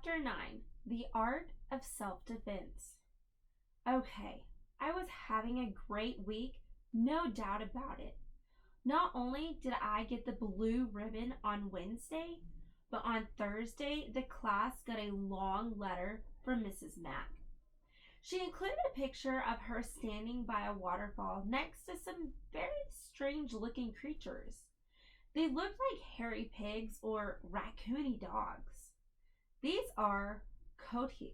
Chapter 9, The Art of Self-Defense. Okay, I was having a great week, no doubt about it. Not only did I get the blue ribbon on Wednesday, but on Thursday the class got a long letter from Mrs. Mack. She included a picture of her standing by a waterfall next to some very strange looking creatures. They looked like hairy pigs or raccoony dogs. These are coatis,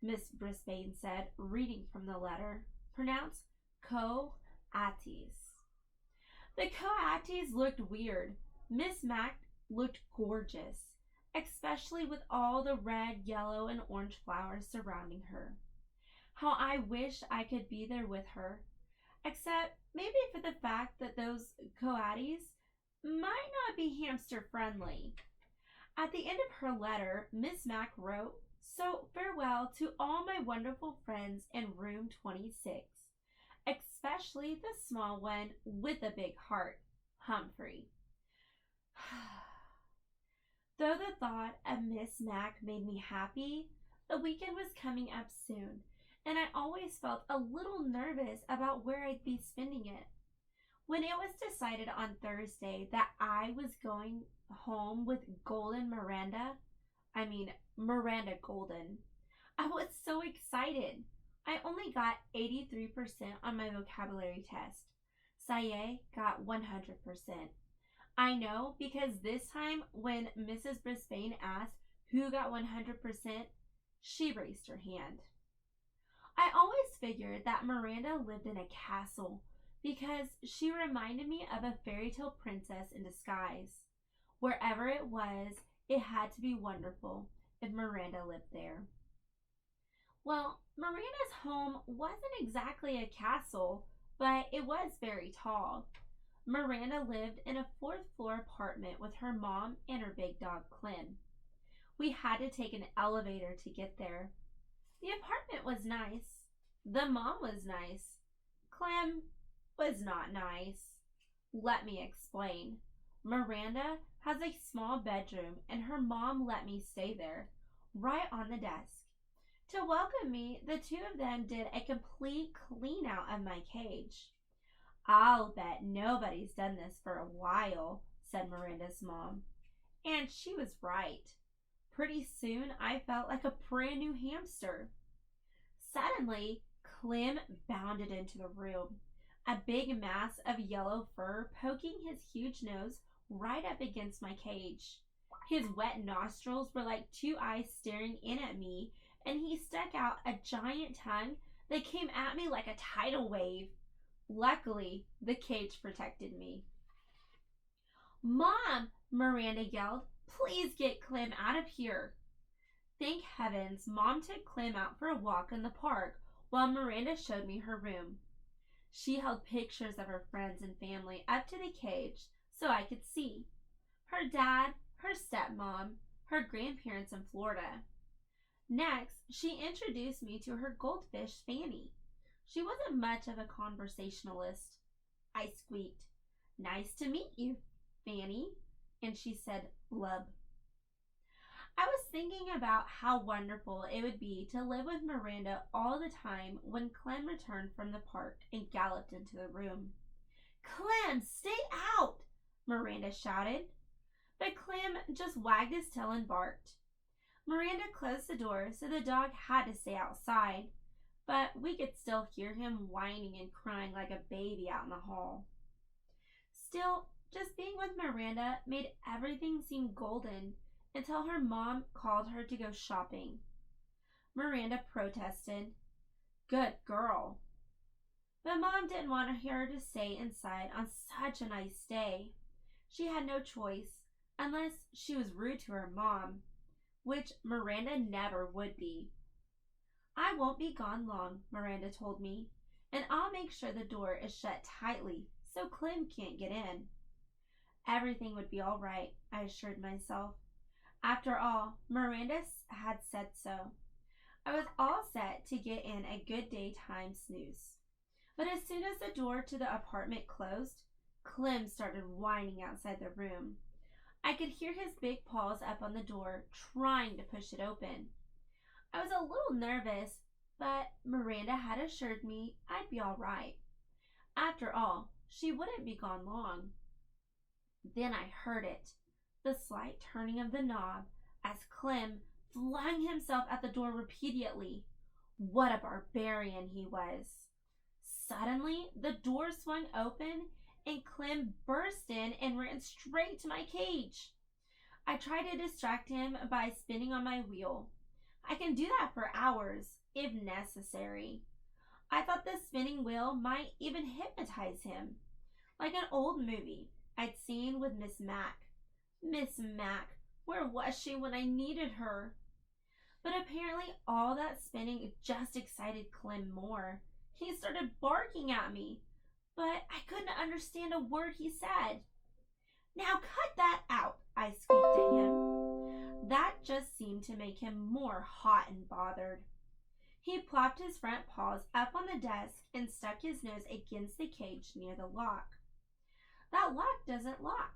Miss Brisbane said, reading from the letter, pronounced coatis. The coatis looked weird. Miss Mack looked gorgeous, especially with all the red, yellow, and orange flowers surrounding her. How I wish I could be there with her, except maybe for the fact that those coatis might not be hamster friendly. At the end of her letter, Miss Mack wrote, "So farewell to all my wonderful friends in room 26, especially the small one with a big heart, Humphrey." Though the thought of Miss Mack made me happy, the weekend was coming up soon, and I always felt a little nervous about where I'd be spending it. When it was decided on Thursday that I was going home with Miranda Golden, I was so excited. I only got 83% on my vocabulary test. Saye got 100%. I know because this time when Mrs. Brisbane asked who got 100%, she raised her hand. I always figured that Miranda lived in a castle because she reminded me of a fairy tale princess in disguise. Wherever it was, it had to be wonderful if Miranda lived there. Well, Miranda's home wasn't exactly a castle, but it was very tall. Miranda lived in a fourth-floor apartment with her mom and her big dog, Clem. We had to take an elevator to get there. The apartment was nice. The mom was nice. Clem was not nice. Let me explain. Miranda has a small bedroom and her mom let me stay there, right on the desk. To welcome me, the two of them did a complete clean out of my cage. "I'll bet nobody's done this for a while," said Miranda's mom. And she was right. Pretty soon I felt like a brand new hamster. Suddenly, Clem bounded into the room, a big mass of yellow fur poking his huge nose right up against my cage. His wet nostrils were like two eyes staring in at me, and he stuck out a giant tongue that came at me like a tidal wave. Luckily, the cage protected me. "Mom," Miranda yelled, "please get Clem out of here." Thank heavens, Mom took Clem out for a walk in the park while Miranda showed me her room. She held pictures of her friends and family up to the cage so I could see. Her dad, her stepmom, her grandparents in Florida. Next, she introduced me to her goldfish, Fanny. She wasn't much of a conversationalist. I squeaked, "Nice to meet you, Fanny," and she said, "Lub." I was thinking about how wonderful it would be to live with Miranda all the time when Clem returned from the park and galloped into the room. "Clem, stay out!" Miranda shouted. But Clem just wagged his tail and barked. Miranda closed the door so the dog had to stay outside, but we could still hear him whining and crying like a baby out in the hall. Still, just being with Miranda made everything seem golden until her mom called her to go shopping. Miranda protested, "Good girl." But Mom didn't want her to stay inside on such a nice day. She had no choice unless she was rude to her mom, which Miranda never would be. "I won't be gone long," Miranda told me, "and I'll make sure the door is shut tightly so Clem can't get in." Everything would be all right, I assured myself. After all, Miranda had said so. I was all set to get in a good daytime snooze. But as soon as the door to the apartment closed, Clem started whining outside the room. I could hear his big paws up on the door, trying to push it open. I was a little nervous, but Miranda had assured me I'd be all right. After all, she wouldn't be gone long. Then I heard it, the slight turning of the knob, as Clem flung himself at the door repeatedly. What a barbarian he was! Suddenly, the door swung open and Clem burst in and ran straight to my cage. I tried to distract him by spinning on my wheel. I can do that for hours, if necessary. I thought the spinning wheel might even hypnotize him, like an old movie I'd seen with Miss Mac. Miss Mac, where was she when I needed her? But apparently all that spinning just excited Clem more. He started barking at me, but I couldn't understand a word he said. "Now cut that out," I squeaked at him. That just seemed to make him more hot and bothered. He plopped his front paws up on the desk and stuck his nose against the cage near the lock. "That lock doesn't lock."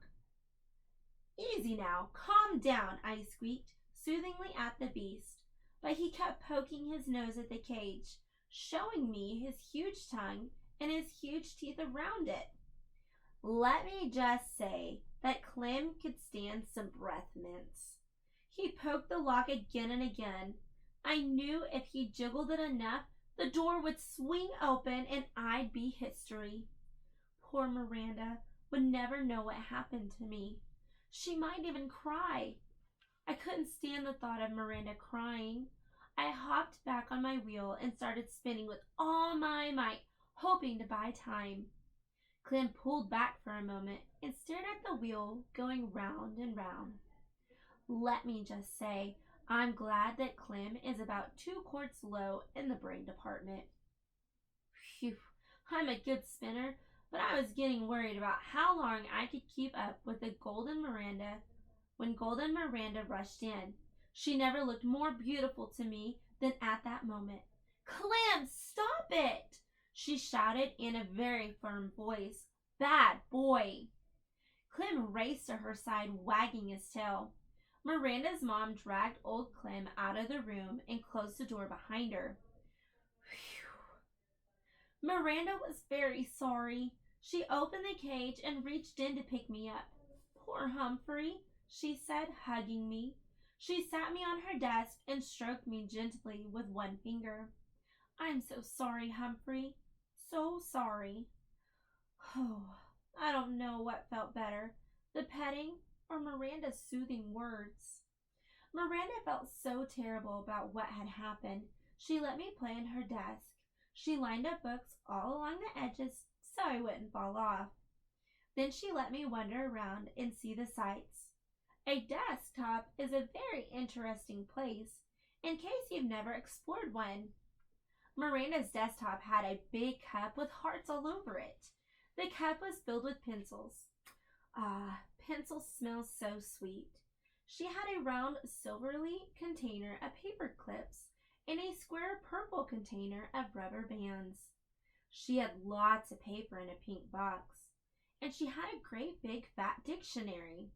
"Easy now, calm down," I squeaked soothingly at the beast, but he kept poking his nose at the cage, showing me his huge tongue and his huge teeth around it. Let me just say that Clem could stand some breath mints. He poked the lock again and again. I knew if he jiggled it enough, the door would swing open and I'd be history. Poor Miranda would never know what happened to me. She might even cry. I couldn't stand the thought of Miranda crying. I hopped back on my wheel and started spinning with all my might, hoping to buy time. Clem pulled back for a moment and stared at the wheel going round and round. Let me just say, I'm glad that Clem is about 2 quarts low in the brain department. Phew, I'm a good spinner, but I was getting worried about how long I could keep up with the Golden Miranda when Golden Miranda rushed in. She never looked more beautiful to me than at that moment. "Clem, stop it!" she shouted in a very firm voice. "Bad boy!" Clem raced to her side, wagging his tail. Miranda's mom dragged old Clem out of the room and closed the door behind her. Whew. Miranda was very sorry. She opened the cage and reached in to pick me up. "Poor Humphrey," she said, hugging me. She sat me on her desk and stroked me gently with one finger. "I'm so sorry, Humphrey. So sorry." Oh, I don't know what felt better, the petting or Miranda's soothing words. Miranda felt so terrible about what had happened. She let me play on her desk. She lined up books all along the edges so I wouldn't fall off. Then she let me wander around and see the sights. A desktop is a very interesting place, in case you've never explored one. Miranda's desktop had a big cup with hearts all over it. The cup was filled with pencils. Ah, pencils smell so sweet. She had a round silvery container of paper clips and a square purple container of rubber bands. She had lots of paper in a pink box, and she had a great big fat dictionary.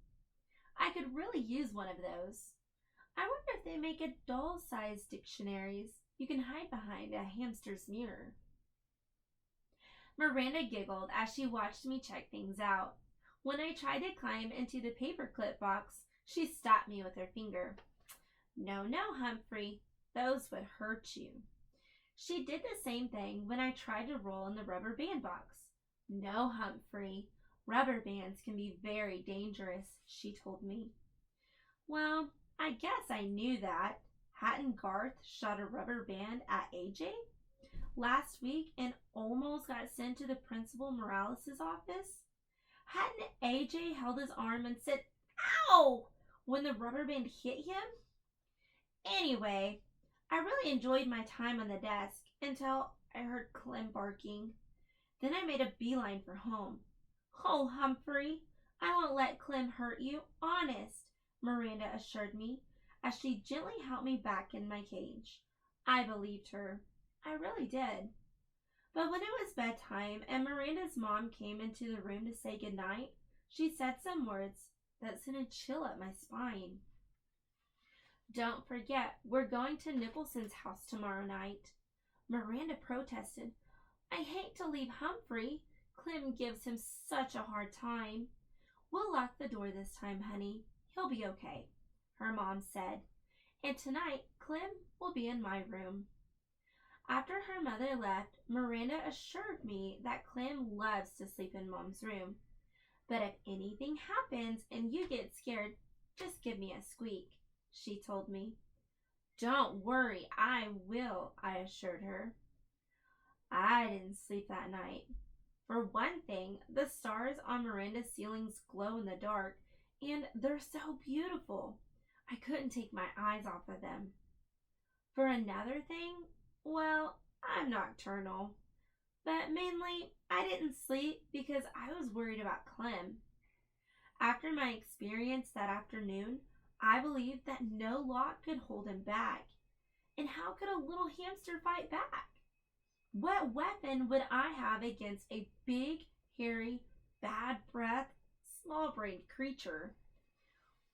I could really use one of those. I wonder if they make doll-sized dictionaries you can hide behind a hamster's mirror. Miranda giggled as she watched me check things out. When I tried to climb into the paperclip box, she stopped me with her finger. "No, no, Humphrey, those would hurt you." She did the same thing when I tried to roll in the rubber band box. "No, Humphrey, rubber bands can be very dangerous," she told me. Well, I guess I knew that. Hadn't Garth shot a rubber band at AJ last week and almost got sent to the Principal Morales' office? Hadn't AJ held his arm and said, "Ow!" when the rubber band hit him? Anyway, I really enjoyed my time on the desk until I heard Clem barking. Then I made a beeline for home. "Oh, Humphrey, I won't let Clem hurt you, honest," Miranda assured me as she gently helped me back in my cage. I believed her. I really did. But when it was bedtime and Miranda's mom came into the room to say goodnight, she said some words that sent a chill up my spine. Don't forget, we're going to Nicholson's house tomorrow night. Miranda protested. I hate to leave Humphrey. Clem gives him such a hard time. We'll lock the door this time, honey. He'll be okay, her mom said. And tonight, Clem will be in my room. After her mother left, Miranda assured me that Clem loves to sleep in Mom's room. But if anything happens and you get scared, just give me a squeak, she told me. Don't worry, I will, I assured her. I didn't sleep that night. For one thing, the stars on Miranda's ceilings glow in the dark, and they're so beautiful. I couldn't take my eyes off of them. For another thing, well, I'm nocturnal. But mainly, I didn't sleep because I was worried about Clem. After my experience that afternoon, I believed that no lock could hold him back. And how could a little hamster fight back? What weapon would I have against a big, hairy, bad-breathed, small-brained creature?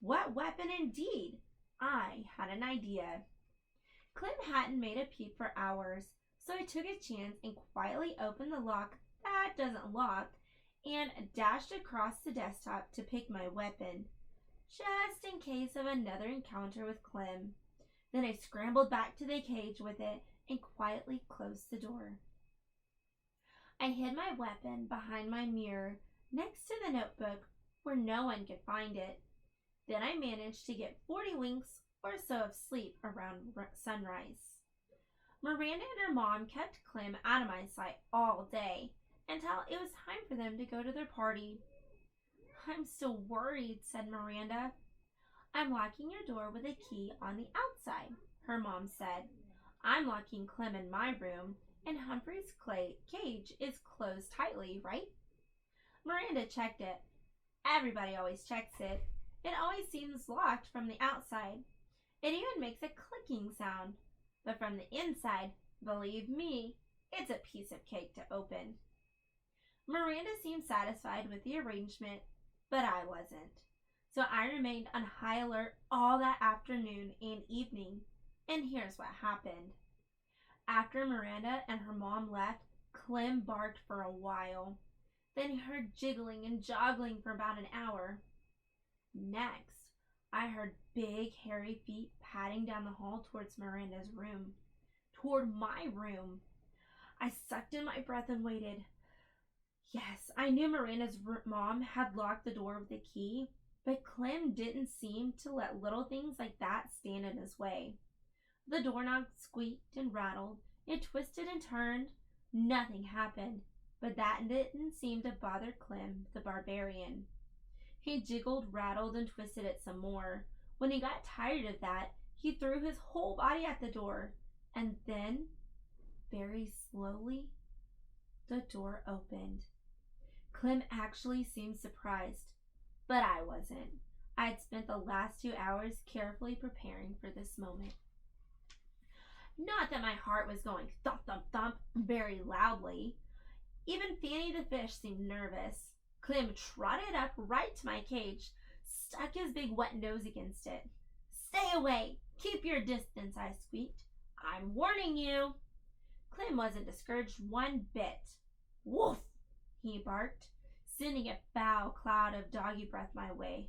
What weapon indeed? I had an idea. Clem hadn't made a peep for hours, so I took a chance and quietly opened the lock that doesn't lock and dashed across the desktop to pick my weapon, just in case of another encounter with Clem. Then I scrambled back to the cage with it and quietly closed the door. I hid my weapon behind my mirror next to the notebook where no one could find it. Then I managed to get 40 winks or so of sleep around sunrise. Miranda and her mom kept Clem out of my sight all day until it was time for them to go to their party. I'm still worried, said Miranda. I'm locking your door with a key on the outside, her mom said. I'm locking Clem in my room, and Humphrey's cage is closed tightly, right? Miranda checked it. Everybody always checks it. It always seems locked from the outside. It even makes a clicking sound. But from the inside, believe me, it's a piece of cake to open. Miranda seemed satisfied with the arrangement, but I wasn't. So I remained on high alert all that afternoon and evening. And here's what happened. After Miranda and her mom left, Clem barked for a while. Then he heard jiggling and joggling for about an hour. Next, I heard big, hairy feet padding down the hall towards Miranda's room. Toward my room. I sucked in my breath and waited. Yes, I knew Miranda's mom had locked the door with the key, but Clem didn't seem to let little things like that stand in his way. The doorknob squeaked and rattled. It twisted and turned. Nothing happened, but that didn't seem to bother Clem, the barbarian. He jiggled, rattled, and twisted it some more. When he got tired of that, he threw his whole body at the door. And then, very slowly, the door opened. Clem actually seemed surprised, but I wasn't. I had spent the last 2 hours carefully preparing for this moment. Not that my heart was going thump, thump, thump very loudly. Even Fanny the fish seemed nervous. Clem trotted up right to my cage, stuck his big wet nose against it. Stay away! Keep your distance, I squeaked. I'm warning you. Clem wasn't discouraged one bit. Woof! He barked, sending a foul cloud of doggy breath my way.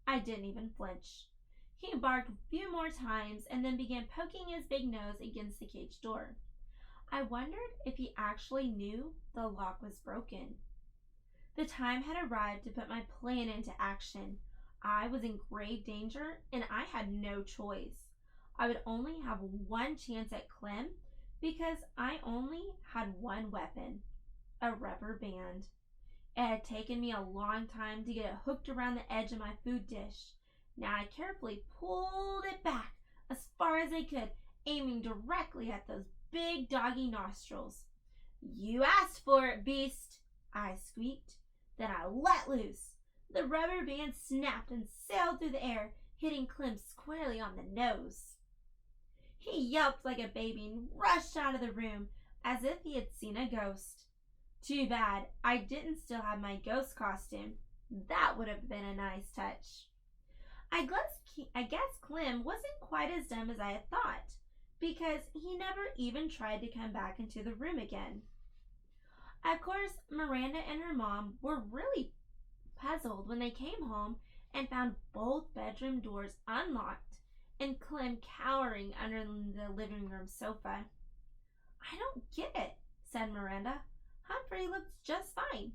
I didn't even flinch. He barked a few more times and then began poking his big nose against the cage door. I wondered if he actually knew the lock was broken. The time had arrived to put my plan into action. I was in grave danger and I had no choice. I would only have one chance at Clem because I only had one weapon, a rubber band. It had taken me a long time to get it hooked around the edge of my food dish. Now I carefully pulled it back as far as I could, aiming directly at those big doggy nostrils. You asked for it, beast, I squeaked. Then I let loose. The rubber band snapped and sailed through the air, hitting Clem squarely on the nose. He yelped like a baby and rushed out of the room as if he had seen a ghost. Too bad I didn't still have my ghost costume. That would have been a nice touch. I guess Clem wasn't quite as dumb as I had thought, because he never even tried to come back into the room again. Of course, Miranda and her mom were really puzzled when they came home and found both bedroom doors unlocked and Clem cowering under the living room sofa. "I don't get it," said Miranda. "Humphrey looks just fine.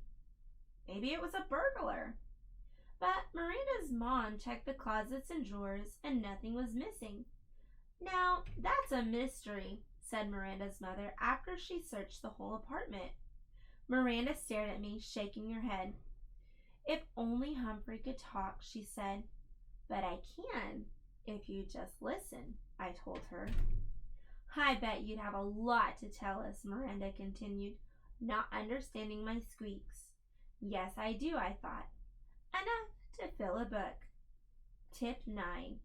Maybe it was a burglar." But Miranda's mom checked the closets and drawers and nothing was missing. "Now, that's a mystery," said Miranda's mother after she searched the whole apartment. Miranda stared at me, shaking her head. "If only Humphrey could talk," she said. "But I can, if you just listen," I told her. "I bet you'd have a lot to tell us," Miranda continued, not understanding my squeaks. Yes, I do, I thought. Enough to fill a book. Tip 9.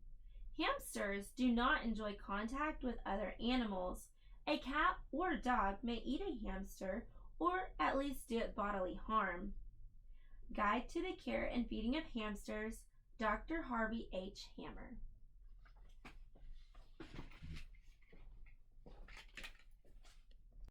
Hamsters do not enjoy contact with other animals. A cat or dog may eat a hamster or at least do it bodily harm. Guide to the Care and Feeding of Hamsters, Dr. Harvey H. Hammer.